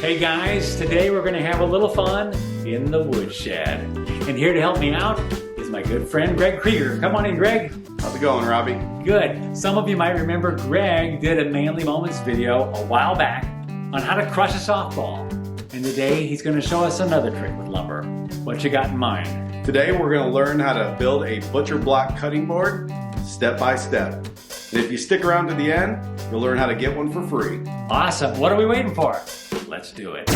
Hey guys, today we're going to have a little fun in the woodshed. And here to help me out is my good friend Greg Kreiger. Come on in, Greg. How's it going, Robbie? Good. Some of you might remember Greg did a Manly Moments video a while back on how to crush a softball. And today he's going to show us another trick with lumber. What you got in mind? Today we're going to learn how to build a butcher block cutting board step by step. And if you stick around to the end, you'll learn how to get one for free. Awesome. What are we waiting for? Let's do it.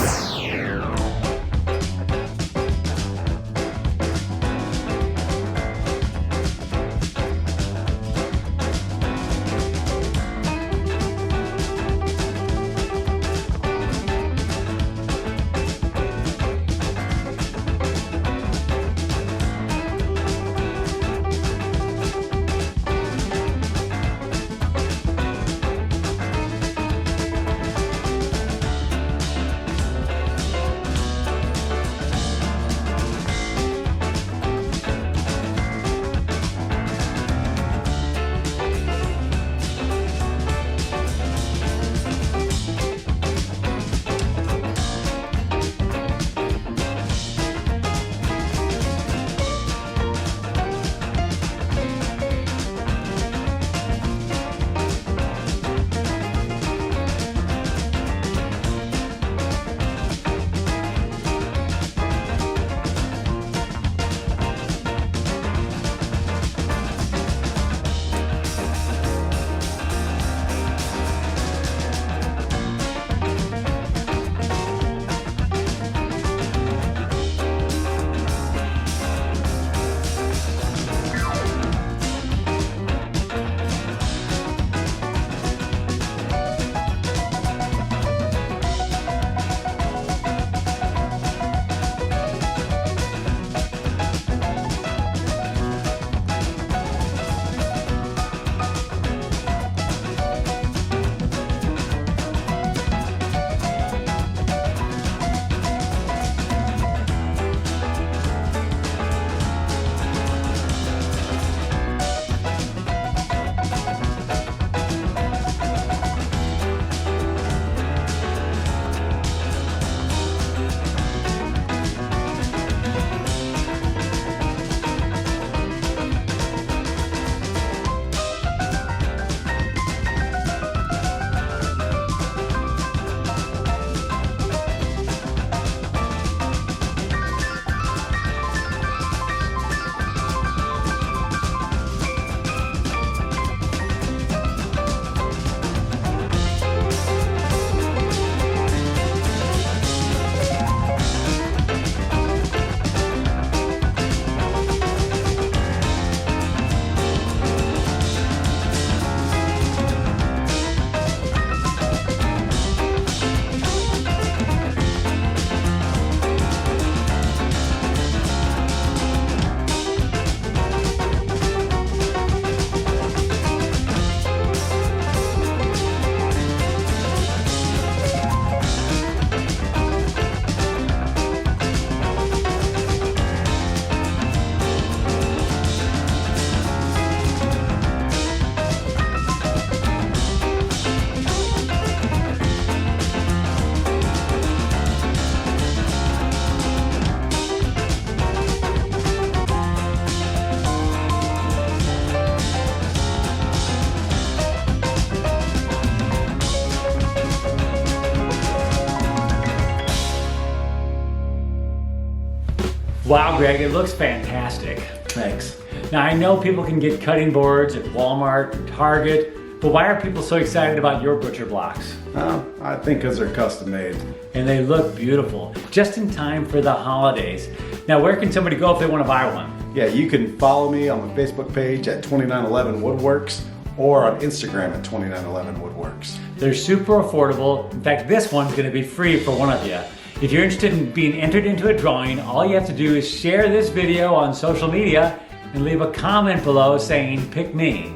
Wow, Greg, it looks fantastic. Thanks. Now, I know people can get cutting boards at Walmart and Target, but why are people so excited about your butcher blocks? I think because they're custom made. And they look beautiful, just in time for the holidays. Now, where can somebody go if they want to buy one? Yeah, you can follow me on the Facebook page at 2911 Wood Worx or on Instagram at 2911 Wood Worx. They're super affordable. In fact, this one's going to be free for one of you. If you're interested in being entered into a drawing, all you have to do is share this video on social media and leave a comment below saying, "Pick me."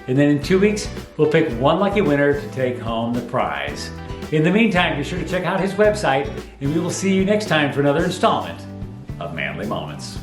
And then in 2 weeks, we'll pick one lucky winner to take home the prize. In the meantime, be sure to check out his website, and we will see you next time for another installment of Manly Moments.